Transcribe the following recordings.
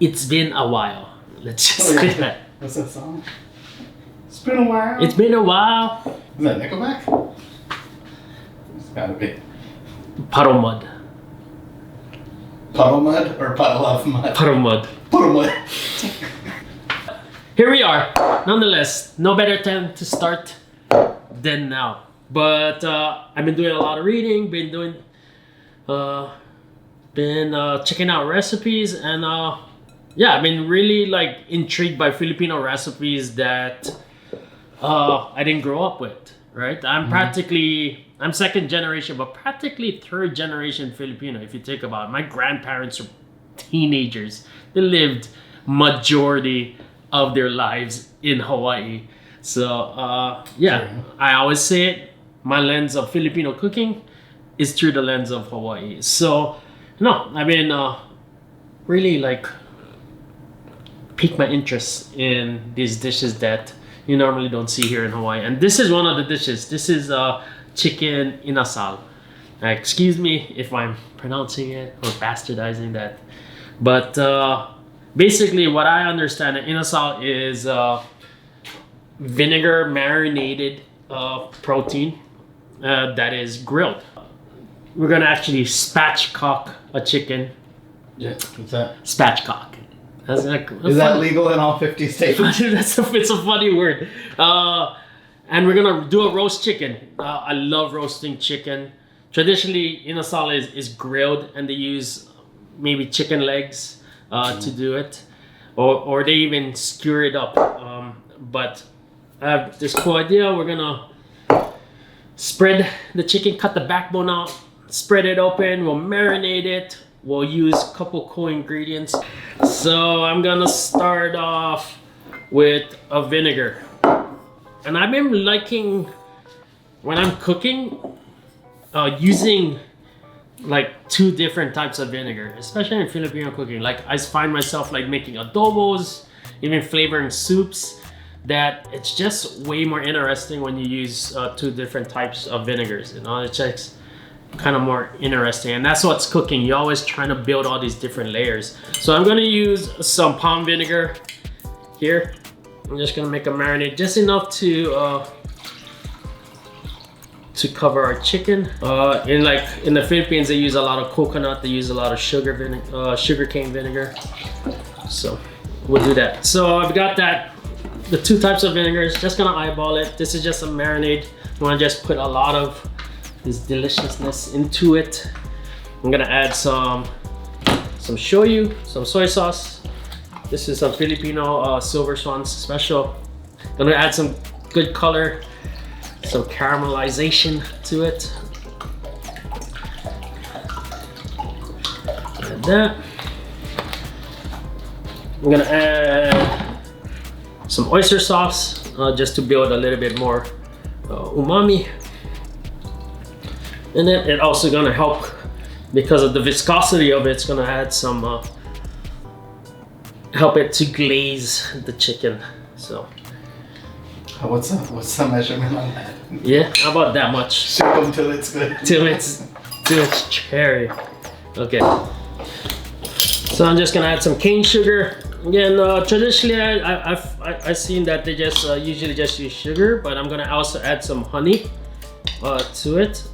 It's been a while. Let's just say that. What's that song? It's been a while. It's been a while. Is that Nickelback? It's gotta be. Puddle mud. Puddle mud or puddle of mud? Puddle mud. Puddle mud. Here we are. Nonetheless, no better time to start than now. But I've been doing a lot of reading. Been checking out recipes, and yeah, I've been really like intrigued by Filipino recipes that I didn't grow up with. Right? I'm second generation, but practically third generation Filipino. If you think about it, my grandparents were teenagers. They lived majority of their lives in Hawaii. So yeah, I always say it. My lens of Filipino cooking is through the lens of Hawaii. So no, I've been really like piqued my interest in these dishes that you normally don't see here in Hawaii. And this is one of the dishes. This is Chicken Inasal. Excuse me if I'm pronouncing it or bastardizing that. But basically what I understand, Inasal is vinegar marinated protein that is grilled. We're gonna actually spatchcock a chicken. Yeah, what's that? Spatchcock. Is that legal in all 50 states? It's a funny word. And we're gonna do a roast chicken. I love roasting chicken. Traditionally, Inasal is grilled, and they use maybe chicken legs to do it, or they even skewer it up. But I have this cool idea. We're gonna spread the chicken, cut the backbone out, spread it open. We'll marinate it. We'll use a couple cool ingredients. So I'm gonna start off with a vinegar. And I've been liking, when I'm cooking, using like 2 different types of vinegar, especially in Filipino cooking. Like I find myself like making adobos, even flavoring soups, that it's just way more interesting when you use 2 different types of vinegars. You know, it's just kind of more interesting, and that's what's cooking. You're always trying to build all these different layers. So I'm gonna use some palm vinegar here. I'm just gonna make a marinade just enough to cover our chicken. In the Philippines, they use a lot of coconut. They use a lot of sugarcane vinegar. So we'll do that. So I've got that. The 2 types of vinegars. Just gonna eyeball it. This is just a marinade. I wanna just put a lot of this deliciousness into it. I'm gonna add some shoyu, some soy sauce. This is some Filipino Silver Swan special. Gonna add some good color, some caramelization to it. Add that. I'm gonna add some oyster sauce just to build a little bit more umami. And then it also gonna help, because of the viscosity of it, it's gonna add some help it to glaze the chicken. So what's the measurement on that? Yeah, how about that much? Shake them till it's good. Till it's cherry. Okay. So I'm just gonna add some cane sugar. Again, traditionally I've seen that they just usually just use sugar, but I'm gonna also add some honey to it.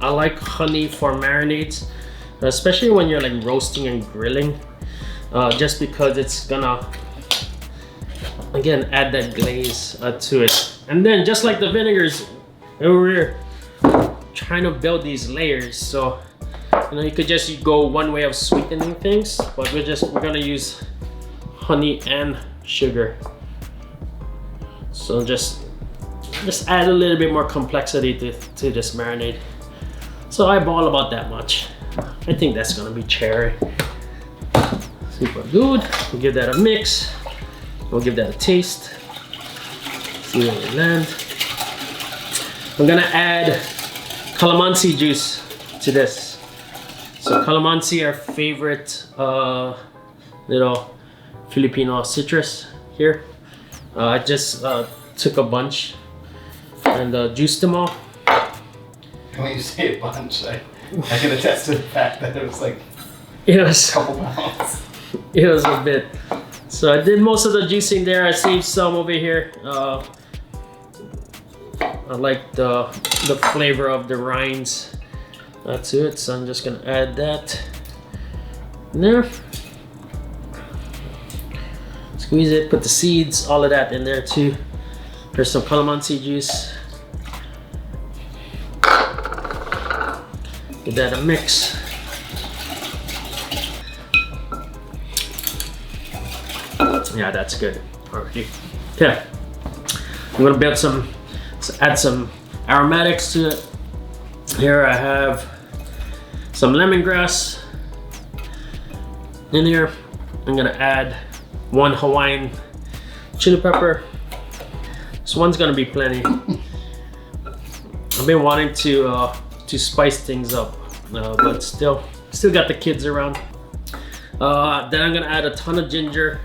I like honey for marinades, especially when you're like roasting and grilling, just because it's gonna again add that glaze to it. And then just like the vinegars, we're trying to build these layers. So you know, you could just go one way of sweetening things, but we're gonna use honey and sugar. So just add a little bit more complexity to this marinade. So I ball about that much. I think that's gonna be cherry. Super good. We'll give that a mix. We'll give that a taste. See where we land. I'm gonna add Calamansi juice to this. So Calamansi, our favorite little Filipino citrus here. I just took a bunch and juiced them all. When you say a bunch, I can attest to the fact that it was like Yes. a couple pounds. It was a bit. So I did most of the juicing there. I saved some over here. I like the flavor of the rinds to it, so I'm just gonna add that in there. Squeeze it, put the seeds, all of that in there too. There's some Calamansi juice. Give that a mix. Yeah, that's good already. Okay, I'm gonna build add some aromatics to it. Here I have some lemongrass in here. I'm gonna add 1 Hawaiian chili pepper. This one's gonna be plenty. I've been wanting to spice things up, but still got the kids around. Then I'm gonna add a ton of ginger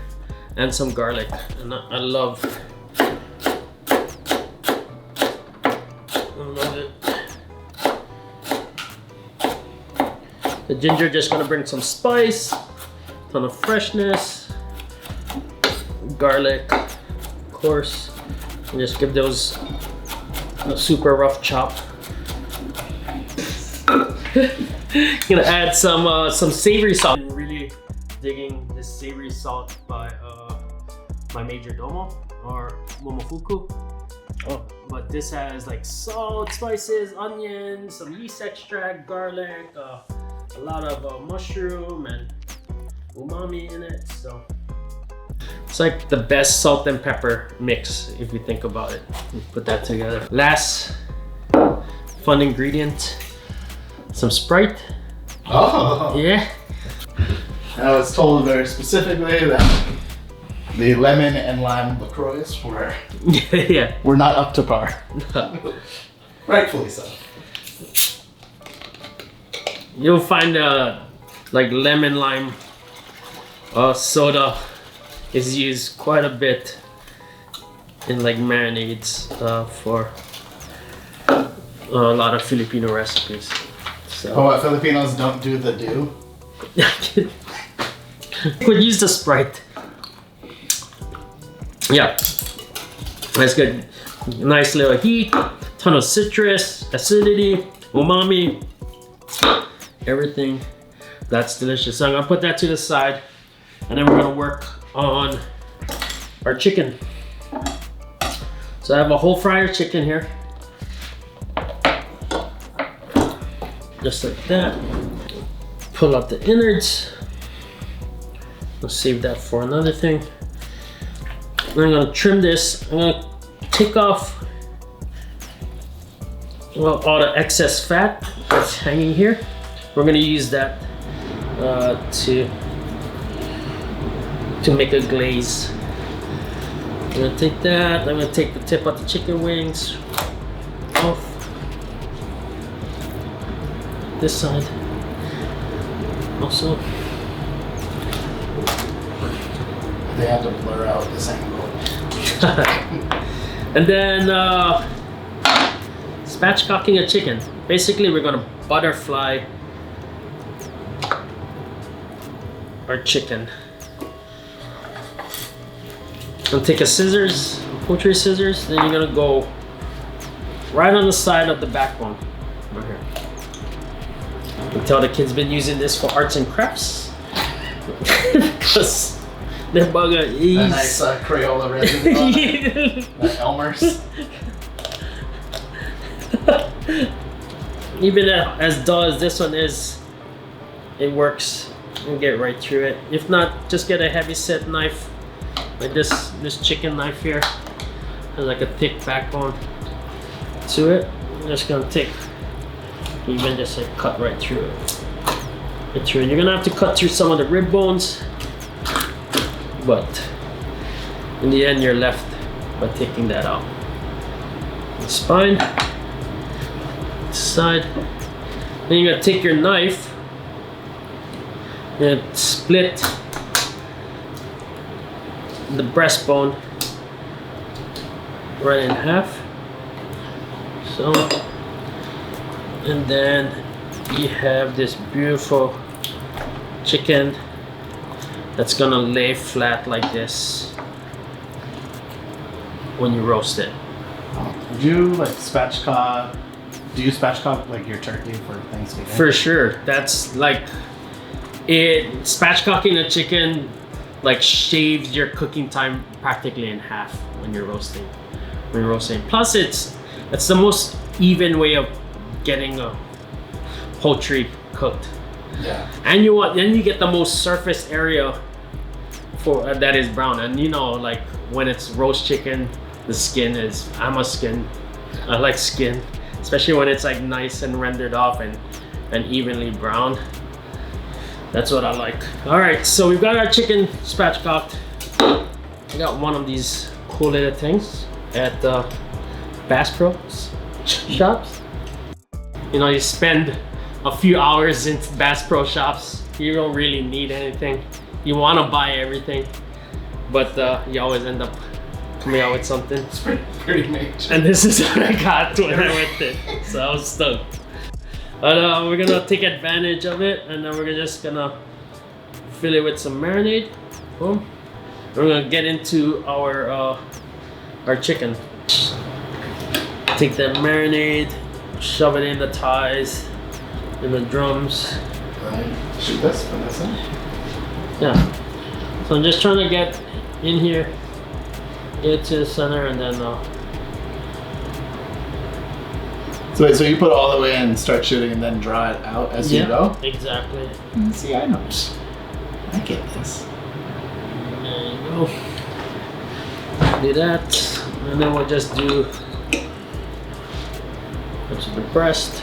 and some garlic, and I love it. The ginger just gonna bring some spice, ton of freshness. Garlic, of course, and just give those a super rough chop. Gonna add some savory salt. I'm really digging this savory salt by my major domo or momofuku. Oh, but this has like salt, spices, onions, some yeast extract, garlic, a lot of mushroom and umami in it. So it's like the best salt and pepper mix if you think about it. Put that together. Last fun ingredient, some Sprite. Oh. Yeah. I was told very specifically that the lemon and lime LaCroix Yeah. were not up to par. Rightfully so. You'll find like lemon lime soda is used quite a bit in like marinades for a lot of Filipino recipes. So. Oh, what Filipinos don't do the do? Could use the Sprite. Yeah, that's good. Nice little heat, ton of citrus, acidity, umami, everything. That's delicious. So I'm gonna put that to the side, and then we're gonna work on our chicken. So I have a whole fryer chicken here. Just like that. Pull out the innards. We'll save that for another thing. I'm gonna trim this. I'm gonna take off all the excess fat that's hanging here. We're gonna use that to make a glaze. I'm gonna take that. I'm gonna take the tip of the chicken wings off this side. Also, They have to blur out this angle. and then spatchcocking a chicken. Basically, we're gonna butterfly our chicken. Gonna take a scissors, poultry scissors, then you're gonna go right on the side of the backbone, right here. You can tell the kids been using this for arts and crafts. Because their bugger is A nice Crayola resin on it. The Elmer's. Even as dull as this one is, it works. You get right through it. If not, just get a heavy set knife, like this chicken knife here. Has like a thick backbone to it. I'm just gonna take, even just like cut right through it. Right through it. You're gonna have to cut through some of the rib bones, but in the end, you're left by taking that out. The spine, side. Then you're gonna take your knife and split the breastbone right in half. So, and then you have this beautiful chicken that's gonna lay flat like this when you roast it. Would you like spatchcock? Do you spatchcock like your turkey for Thanksgiving? For sure. That's like it. Spatchcocking a chicken like shaves your cooking time practically in half when you're roasting. Plus, it's the most even way of getting a poultry cooked. Yeah. And then you get the most surface area for that is brown. And you know, like when it's roast chicken, the skin is. I like skin, especially when it's like nice and rendered off and evenly brown. That's what I like. All right, so we've got our chicken spatchcocked. I got one of these cool little things at Bass Pro shops. You know, you spend a few hours in Bass Pro shops. You don't really need anything. You want to buy everything, but you always end up coming out with something. It's pretty major. And this is what I got when I went there. So I was stoked. But we're gonna take advantage of it, and then we're just gonna fill it with some marinade. Boom. We're gonna get into our chicken. Take that marinade, shove it in the thighs, in the drums. Shoot this, put this in. Yeah. So I'm just trying to get in here, get to the center, and then. So you put it all the way in and start shooting, and then draw it out as you go. Exactly. See, I know. I get this. There you go. Do that, and then we'll just do the breast.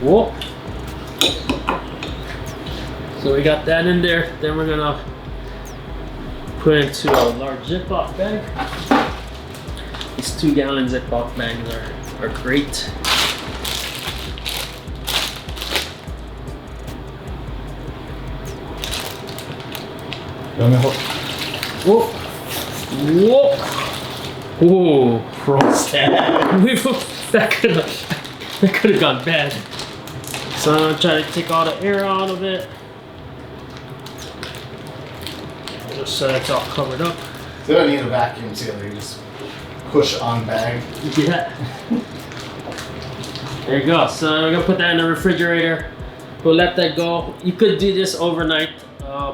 Whoa. So we got that in there. Then we're gonna put it into a large Ziploc bag. These 2-gallon Ziploc bags are great. Whoa! Whoa! Whoa! That could have gone bad. So I'm gonna try to take all the air out of it, just so it's all covered up. So you don't need a vacuum sealer. You just push on bag. Yeah. There you go. So we're gonna put that in the refrigerator. We'll let that go. You could do this overnight.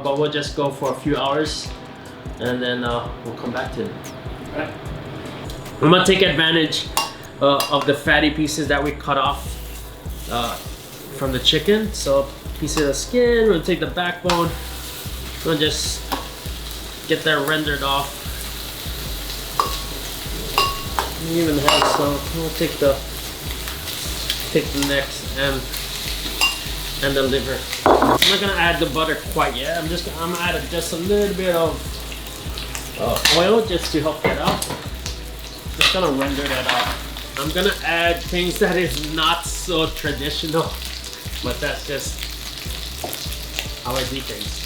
But we'll just go for a few hours, and then we'll come back to it. Right. I'm gonna take advantage of the fatty pieces that we cut off from the chicken. So pieces of skin, we're gonna take the backbone, we'll just get that rendered off. We even have some, we'll take the necks and the liver. I'm not gonna add the butter quite yet. I'm gonna add just a little bit of oil just to help that out. Just gonna render that out. I'm gonna add things that is not so traditional, but that's just how I do things.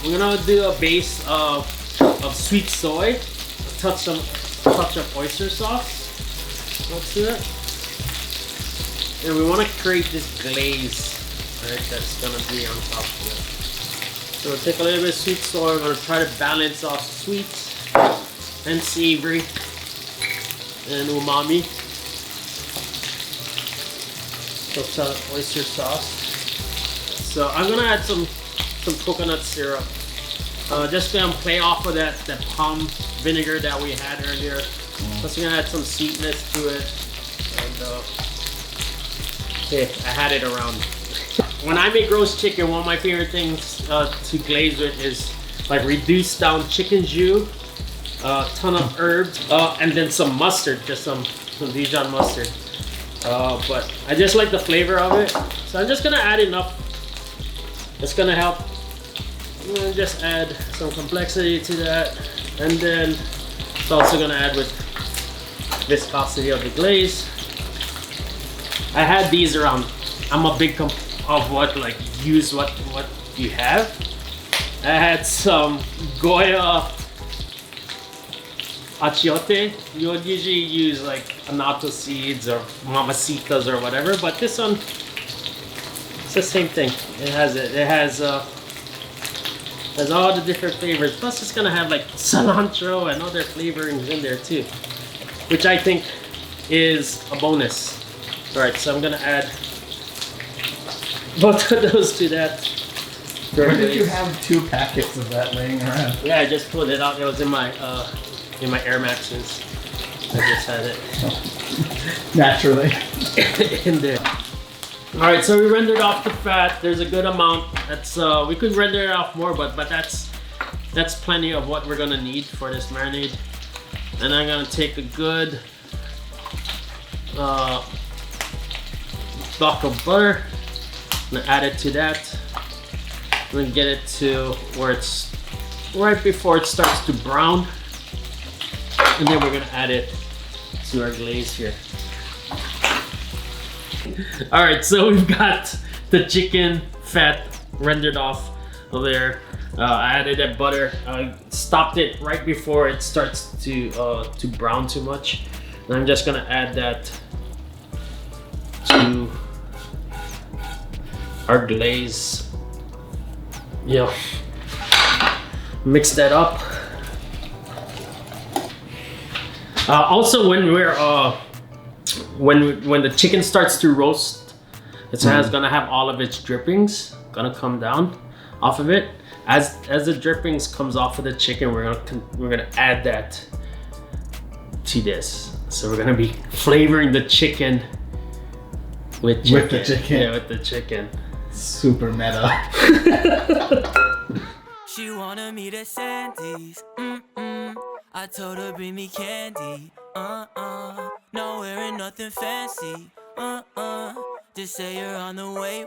We're gonna do a base of sweet soy, a touch of oyster sauce. Let's do it. And we want to create this glaze. Right, that's gonna be on top of it. So we'll take a little bit of sweet soy. We're gonna try to balance off sweet and savory and umami. So oyster sauce. So I'm gonna add some coconut syrup. Just gonna play off of that palm vinegar that we had earlier. Plus we're gonna add some sweetness to it. And okay, I had it around. When I make roast chicken, one of my favorite things to glaze with is like reduced down chicken jus, a ton of herbs, and then some mustard, just some Dijon mustard. But I just like the flavor of it, so I'm just gonna add enough. It's gonna help. Just add some complexity to that, and then it's also gonna add with viscosity of the glaze. I had these around. I'm a big of what, like, use what you have. I had some Goya achiote. You would usually use like annatto seeds or mamacitas or whatever, but this one, it's the same thing. It has Has all the different flavors. Plus, it's gonna have like cilantro and other flavorings in there too, which I think is a bonus. All right, so I'm gonna add both of those to that. Where did you have 2 packets of that laying around? Yeah, I just pulled it out. It was in my Air Maxes. I just had it Naturally. in there. All right, so we rendered off the fat. There's a good amount. That's we could render it off more, but that's plenty of what we're gonna need for this marinade. And I'm gonna take a good block of butter. I'm gonna add it to that. I'm gonna get it to where it's right before it starts to brown, and then we're gonna add it to our glaze here. All right, so we've got the chicken fat rendered off of there. I added that butter. I stopped it right before it starts to brown too much. And I'm just gonna add that to our glaze. Yeah, mix that up. Also, when we're when the chicken starts to roast, it's gonna have all of its drippings gonna come down off of it. As the drippings comes off of the chicken, we're gonna add that to this. So we're gonna be flavoring the chicken with chicken. With the chicken. Yeah, with the chicken. Super meta. She wanted me to Sandy's. I told her bring me candy. No wearing nothing fancy. Just say you're on the way.